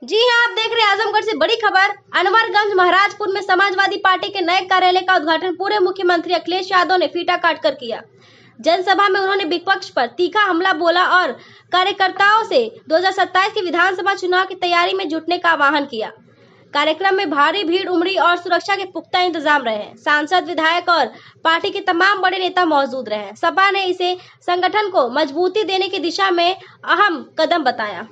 जी हाँ, आप देख रहे हैं आजमगढ़ से बड़ी खबर। अनवरगंज महाराजपुर में समाजवादी पार्टी के नए कार्यालय का उद्घाटन पूर्व मुख्यमंत्री अखिलेश यादव ने फीता काटकर किया। जनसभा में उन्होंने विपक्ष पर तीखा हमला बोला और कार्यकर्ताओं से 2027 के विधानसभा चुनाव की तैयारी में जुटने का आह्वान किया। कार्यक्रम में भारी भीड़ उमड़ी और सुरक्षा के पुख्ता इंतजाम रहे। सांसद, विधायक और पार्टी के तमाम बड़े नेता मौजूद रहे। सपा ने इसे संगठन को मजबूती देने की दिशा में अहम कदम बताया।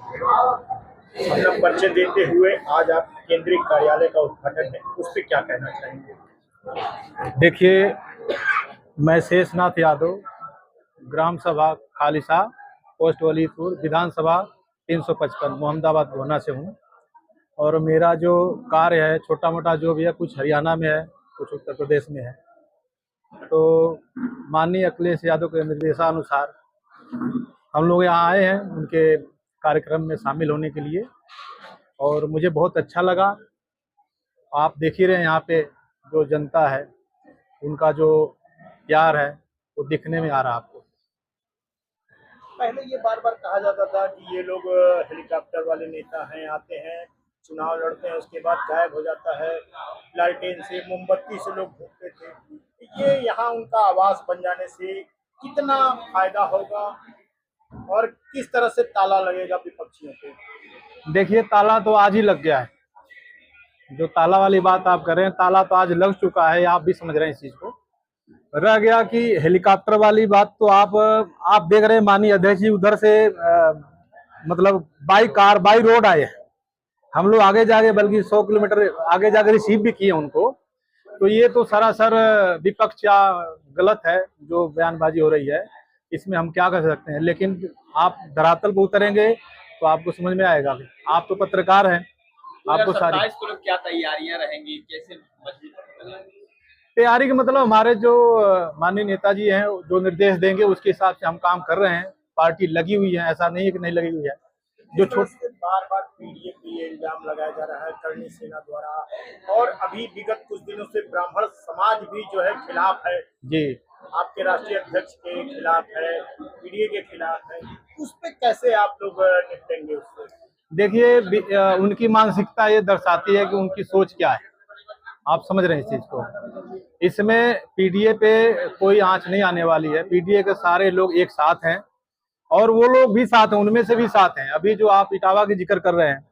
मतलब परिचय देते हुए आज आप केंद्रीय कार्यालय का उद्घाटन है, उस पर क्या कहना चाहेंगे? देखिए, मैं शेषनाथ यादव, ग्राम सभा खालिसा, पोस्ट वलीदपुर, विधानसभा 355 मोहम्मदाबाद गोहना से हूँ। और मेरा जो कार्य है छोटा मोटा जो भी है, कुछ हरियाणा में है, कुछ उत्तर प्रदेश में है। तो माननीय अखिलेश यादव के निर्देशानुसार हम लोग यहाँ आए हैं उनके कार्यक्रम में शामिल होने के लिए, और मुझे बहुत अच्छा लगा। आप देख ही रहे हैं यहाँ पे जो जनता है, उनका जो प्यार है वो दिखने में आ रहा है आपको। पहले ये बार बार कहा जाता था कि ये लोग हेलीकॉप्टर वाले नेता हैं, आते हैं, चुनाव लड़ते हैं, उसके बाद गायब हो जाता है। लालटेन से, मोमबत्ती से लोग भूखते थे। ये यहाँ उनका आवास बन जाने से कितना फायदा होगा और किस तरह से ताला लगेगा विपक्षियों को? देखिए, ताला तो आज ही लग गया है। जो ताला वाली बात आप कर रहे हैं, ताला तो आज लग चुका है, आप भी समझ रहे हैं इस चीज को। रह गया कि हेलीकॉप्टर वाली बात, तो आप देख रहे हैं माननीय अध्यक्ष जी उधर से मतलब बाई रोड आए हैं। हम लोग आगे जाके बल्कि 100 किलोमीटर आगे जाकर रिसीव भी किए उनको। तो ये तो सरासर विपक्ष या गलत है जो बयानबाजी हो रही है, इसमें हम क्या कर सकते हैं। लेकिन आप धरातल पर उतरेंगे तो आपको समझ में आएगा। आप तो पत्रकार हैं, आपको सारी क्या तैयारियां रहेंगी, कैसे तैयारी के मतलब हमारे जो माननीय नेताजी हैं जो निर्देश देंगे उसके हिसाब से हम काम कर रहे हैं। पार्टी लगी हुई है, ऐसा नहीं है कि नहीं लगी हुई है। जो बार बार पीडीए पे इल्जाम लगाया जा रहा है करणी सेना द्वारा, और अभी विगत कुछ दिनों से ब्राह्मण समाज भी जो है खिलाफ है जी, आपके राष्ट्रीय अध्यक्ष के खिलाफ है, पीडीए के खिलाफ है। उस पे कैसे आप लोग निपटेंगे उससे? देखिए, उनकी मानसिकता ये दर्शाती है कि उनकी सोच क्या है। आप समझ रहे हैं इस चीज को। इसमें पीडीए पे कोई आंच नहीं आने वाली है। पीडीए के सारे लोग एक साथ हैं और वो लोग भी साथ हैं, उनमें से भी साथ हैं। अभी जो आप इटावा की जिक्र कर रहे हैं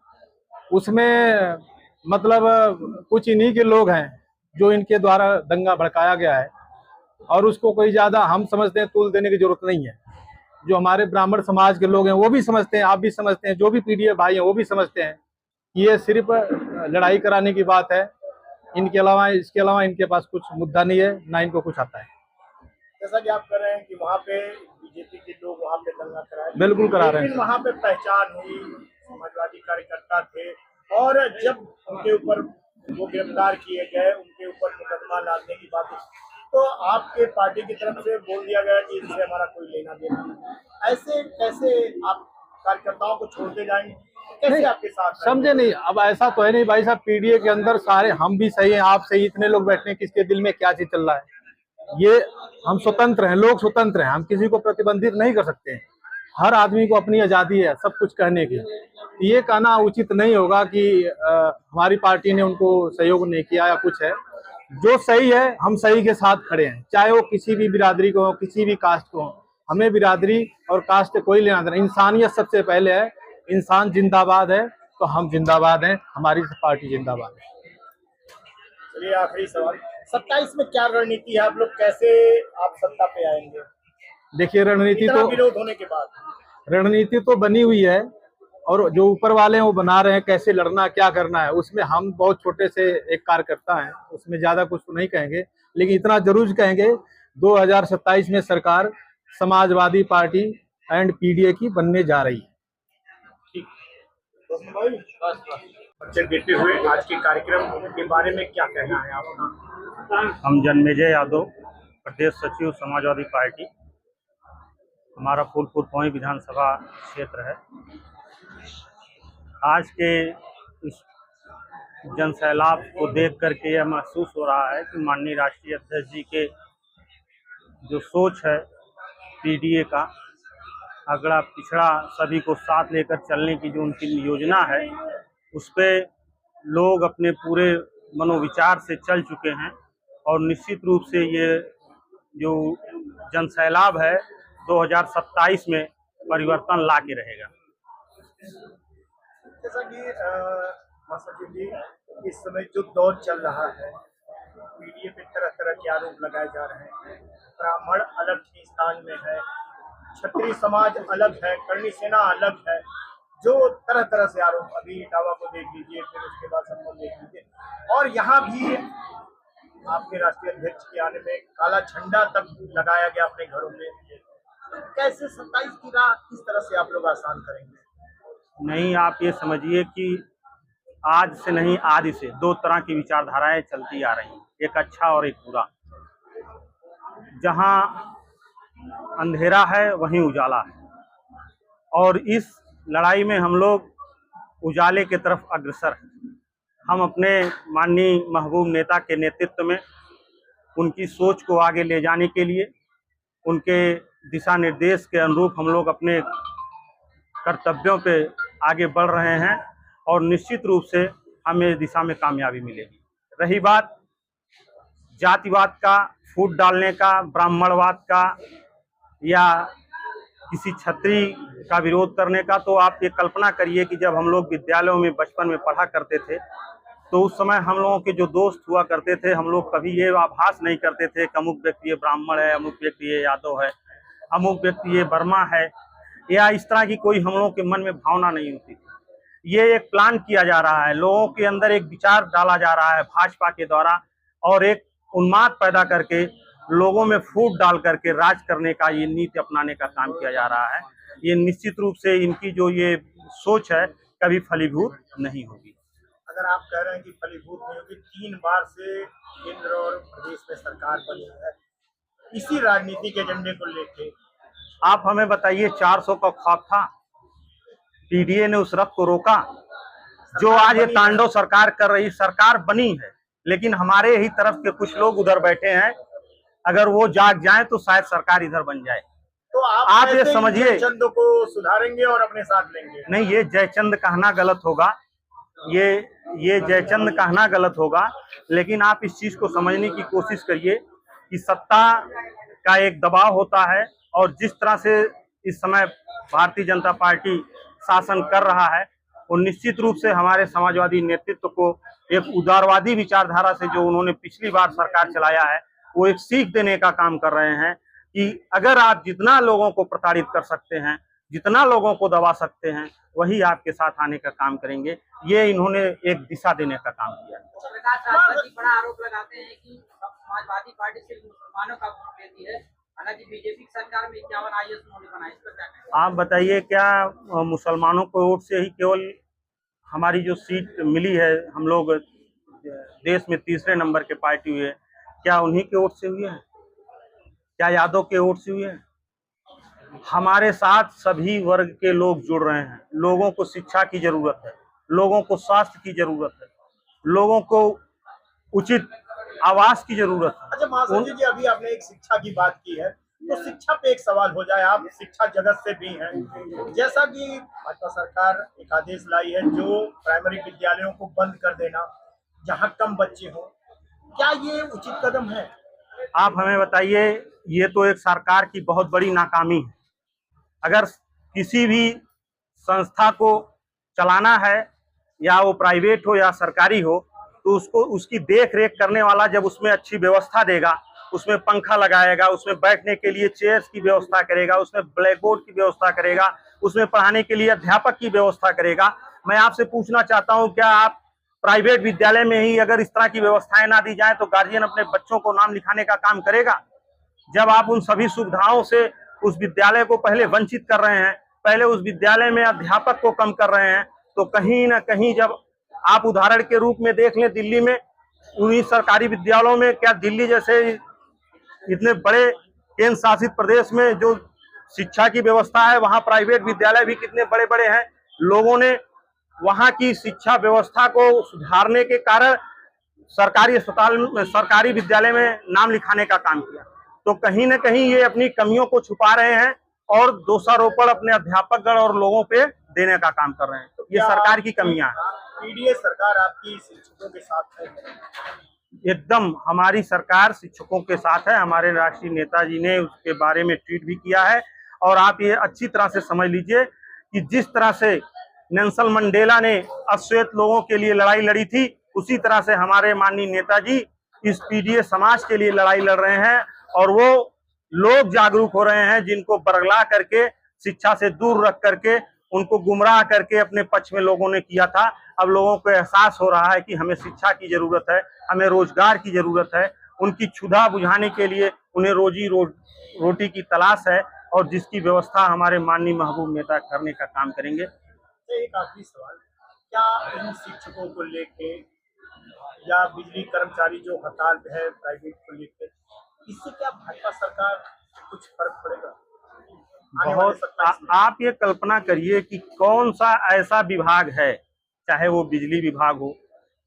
उसमें मतलब कुछ इन्हीं के लोग हैं जो इनके द्वारा दंगा भड़काया गया है, और उसको कोई ज्यादा हम समझते हैं तूल देने की जरूरत नहीं है। जो हमारे ब्राह्मण समाज के लोग हैं वो भी समझते हैं, आप भी समझते हैं, जो भी पीडीए भाई हैं वो भी समझते हैं कि ये सिर्फ लड़ाई कराने की बात है। इसके अलावा इनके पास कुछ मुद्दा नहीं है, ना इनको कुछ आता है। जैसा कि आप कर रहे हैं कि वहाँ पे बीजेपी के लोग वहाँ पे दंगा कराए, बिल्कुल करा रहे हैं। वहाँ पे पहचान हुई, समाजवादी कार्यकर्ता थे, और जब उनके ऊपर वो गिरफ्तार किए गए, उनके ऊपर मुकदमा लादने की बात, तो आपके पार्टी की तरफ से बोल दिया गया कि इससे हमारा कोई लेना देना नहीं। ऐसे कैसे आप कार्यकर्ताओं को छोड़ते जाएंगे? कैसे आपके साथ समझे नहीं? अब ऐसा तो है नहीं भाई साहब, पीडीए के अंदर सारे हम भी सही हैं, आप सही, इतने लोग बैठे हैं, किसके दिल में क्या चीज चल रहा है। ये हम स्वतंत्र हैं, लोग स्वतंत्र हैं, हम किसी को प्रतिबंधित नहीं कर सकते हैं। हर आदमी को अपनी आजादी है सब कुछ कहने की। ये कहना उचित नहीं होगा कि हमारी पार्टी ने उनको सहयोग नहीं किया या कुछ है। जो सही है हम सही के साथ खड़े हैं, चाहे वो किसी भी बिरादरी को हो, किसी भी कास्ट को हो। हमें बिरादरी और कास्ट से कोई लेना देना, इंसानियत सबसे पहले है। इंसान जिंदाबाद है तो हम जिंदाबाद हैं, हमारी पार्टी जिंदाबाद है। चलिए, आखिरी सवाल, 27 में क्या रणनीति है? आप लोग कैसे आप सत्ता पे आएंगे? देखिए, विरोध होने के बाद रणनीति तो बनी हुई है, और जो ऊपर वाले हैं वो बना रहे हैं कैसे लड़ना, क्या करना है। उसमें हम बहुत छोटे से एक कार्यकर्ता हैं, उसमें ज्यादा कुछ तो नहीं कहेंगे, लेकिन इतना जरूर कहेंगे 2027 में सरकार समाजवादी पार्टी एंड पीडीए की बनने जा रही है। बच्चे देते हुए आज के कार्यक्रम के बारे में क्या कहना है आपका? हम जन्मेजय यादव, प्रदेश सचिव समाजवादी पार्टी। हमारा फूलपुर पौई विधानसभा क्षेत्र है। आज के इस जनसैलाब को देख करके यह महसूस हो रहा है कि माननीय राष्ट्रीय अध्यक्ष जी के जो सोच है पीडीए का, अगड़ा पिछड़ा सभी को साथ लेकर चलने की जो उनकी योजना है, उस पे लोग अपने पूरे मनोविचार से चल चुके हैं और निश्चित रूप से ये जो जनसैलाब है 2027 में परिवर्तन ला के रहेगा। जैसा कि महासचिव जी, इस समय जो दौर चल रहा है, मीडिया पे तरह तरह के आरोप लगाए जा रहे हैं। ब्राह्मण अलग स्थान में है, क्षत्रिय समाज अलग है, करणी सेना अलग है, जो तरह तरह से आरोप, अभी इटावा को देख लीजिए, फिर उसके बाद सबको देख लीजिए, और यहाँ भी आपके राष्ट्रीय अध्यक्ष के आने में काला झंडा तक लगाया गया अपने घरों में। कैसे 27 की राह किस तरह से आप लोग आसान करेंगे? नहीं, आप ये समझिए कि आज से नहीं, आदि से दो तरह की विचारधाराएं चलती आ रही हैं, एक अच्छा और एक बुरा। जहां अंधेरा है वहीं उजाला है, और इस लड़ाई में हम लोग उजाले की तरफ अग्रसर हैं। हम अपने माननीय महबूब नेता के नेतृत्व में उनकी सोच को आगे ले जाने के लिए, उनके दिशा निर्देश के अनुरूप हम लोग अपने कर्तव्यों पे आगे बढ़ रहे हैं, और निश्चित रूप से हमें इस दिशा में कामयाबी मिलेगी। रही बात जातिवाद का, फूट डालने का, ब्राह्मणवाद का या किसी क्षत्रिय का विरोध करने का, तो आप ये कल्पना करिए कि जब हम लोग विद्यालयों में बचपन में पढ़ा करते थे, तो उस समय हम लोगों के जो दोस्त हुआ करते थे, हम लोग कभी ये आभास नहीं करते थे कि अमुक व्यक्ति ये ब्राह्मण है, अमुक व्यक्ति ये यादव है, अमुक व्यक्ति ये वर्मा है, या इस तरह की कोई हम लोगों के मन में भावना नहीं होती थी। ये एक प्लान किया जा रहा है, लोगों के अंदर एक विचार डाला जा रहा है भाजपा के द्वारा, और एक उन्माद पैदा करके लोगों में फूट डाल करके राज करने का ये नीति अपनाने का काम किया जा रहा है। ये निश्चित रूप से इनकी जो ये सोच है कभी फलीभूत नहीं होगी। अगर आप कह रहे हैं कि फलीभूत नहीं होगी, 3 बार से केंद्र और प्रदेश में सरकार बनी है, इसी राजनीति के एजेंडे को लेके आप हमें बताइए, 400 का ख्वाब था, पीडीए ने उस रथ को रोका। जो आज ये तांडव सरकार कर रही, सरकार बनी है, लेकिन हमारे ही तरफ के कुछ लोग उधर बैठे हैं, अगर वो जाग जाए तो शायद सरकार इधर बन जाए। तो आप ये समझिए जयचंद को सुधारेंगे और अपने साथ लेंगे? नहीं, ये जयचंद कहना गलत होगा, ये जयचंद कहना गलत होगा, लेकिन आप इस चीज को समझने की कोशिश करिए कि सत्ता का एक दबाव होता है, और जिस तरह से इस समय भारतीय जनता पार्टी शासन कर रहा है, वो निश्चित रूप से हमारे समाजवादी नेतृत्व को एक उदारवादी विचारधारा से जो उन्होंने पिछली बार सरकार चलाया है, वो एक सीख देने का काम कर रहे हैं कि अगर आप जितना लोगों को प्रताड़ित कर सकते हैं, जितना लोगों को दबा सकते हैं, वही आपके साथ आने का काम करेंगे। ये इन्होंने एक दिशा देने का काम किया। बड़ा आरोप लगाते हैं कि समाजवादी पार्टी सिर्फ मुसलमानों का वोट लेती है, हालांकि बीजेपी सरकार में 51 IAS उन्होंने बनाए, इस पर क्या कहें? आप बताइए, क्या मुसलमानों को वोट से ही केवल हमारी जो सीट मिली है, हम लोग देश में तीसरे नंबर के पार्टी हुए, क्या उन्हीं के वोट से हुई है? क्या यादव के वोट से हुई है? हमारे साथ सभी वर्ग के लोग जुड़ रहे हैं। लोगों को शिक्षा की जरूरत है, लोगों को स्वास्थ्य की जरूरत है, लोगों को उचित आवास की जरूरत है। अच्छा महासचिव जी, अभी आपने एक शिक्षा की बात की है, तो शिक्षा पे एक सवाल हो जाए, आप शिक्षा जगत से भी हैं। जैसा कि भाजपा सरकार एक आदेश लाई है जो प्राइमरी विद्यालयों को बंद कर देना जहां कम बच्चे हों, क्या ये उचित कदम है? आप हमें बताइए, ये तो एक सरकार की बहुत बड़ी नाकामी है। अगर किसी भी संस्था को चलाना है, या वो प्राइवेट हो या सरकारी हो, तो उसको उसकी देख रेख करने वाला जब उसमें अच्छी व्यवस्था देगा, उसमें पंखा लगाएगा, उसमें बैठने के लिए चेयर्स की व्यवस्था करेगा, उसमें ब्लैक बोर्ड की व्यवस्था करेगा, उसमें पढ़ाने के लिए अध्यापक की व्यवस्था करेगा। मैं आपसे पूछना चाहता हूं, क्या आप प्राइवेट विद्यालय में ही अगर इस तरह की व्यवस्थाएं ना दी जाए तो गार्जियन अपने बच्चों को नाम लिखाने का काम करेगा? जब आप उन सभी सुविधाओं से उस विद्यालय को पहले वंचित कर रहे हैं, पहले उस विद्यालय में अध्यापक को कम कर रहे हैं, तो कहीं ना कहीं जब आप उदाहरण के रूप में देख लें, दिल्ली में उन्हीं सरकारी विद्यालयों में, क्या दिल्ली जैसे इतने बड़े केंद्र शासित प्रदेश में जो शिक्षा की व्यवस्था है, वहाँ प्राइवेट विद्यालय भी कितने बड़े बड़े हैं। लोगों ने वहाँ की शिक्षा व्यवस्था को सुधारने के कारण सरकारी अस्पताल में, सरकारी विद्यालय में नाम लिखाने का काम किया। तो कहीं ना कहीं ये अपनी कमियों को छुपा रहे हैं, और दोषारोपण अपने अध्यापकगण और लोगों पे देने का काम कर रहे हैं। ये सरकार की कमियां हैं। पीडीए सरकार आपकी शिक्षकों के साथ है? एकदम हमारी सरकार शिक्षकों के साथ है। हमारे राष्ट्रीय नेताजी ने उसके बारे में ट्वीट भी किया है। और आप ये अच्छी तरह से समझ लीजिए कि जिस तरह से नेल्सन मंडेला ने अश्वेत लोगों के लिए लड़ाई लड़ी थी, उसी तरह से हमारे माननीय नेताजी इस पीडीए समाज के लिए लड़ाई लड़ रहे हैं। और वो लोग जागरूक हो रहे हैं जिनको बरगला करके, शिक्षा से दूर रख करके, उनको गुमराह करके अपने पक्ष में लोगों ने किया था। अब लोगों को एहसास हो रहा है कि हमें शिक्षा की जरूरत है, हमें रोजगार की जरूरत है। उनकी क्षुधा बुझाने के लिए उन्हें रोटी की तलाश है, और जिसकी व्यवस्था हमारे माननीय महबूब नेता करने का काम करेंगे। एक आखिरी सवाल, क्या इन शिक्षकों को लेके या बिजली कर्मचारी जो हड़ताल पे है प्राइवेट को लेकर, इससे क्या भाजपा सरकार कुछ फर्क पड़ेगा? आप ये कल्पना करिए कि कौन सा ऐसा विभाग है, चाहे वो बिजली विभाग हो,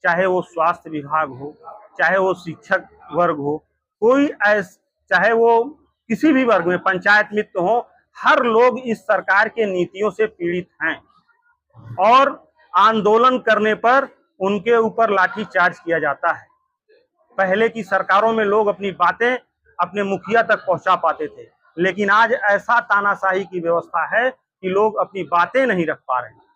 चाहे वो स्वास्थ्य विभाग हो, चाहे वो शिक्षक वर्ग हो, चाहे वो किसी भी वर्ग में पंचायत मित्र हो, हर लोग इस सरकार के नीतियों से पीड़ित हैं। और आंदोलन करने पर उनके ऊपर लाठी चार्ज किया जाता है। पहले की सरकारों में लोग अपनी बातें अपने मुखिया तक पहुंचा पाते थे, लेकिन आज ऐसा तानाशाही की व्यवस्था है कि लोग अपनी बातें नहीं रख पा रहे हैं।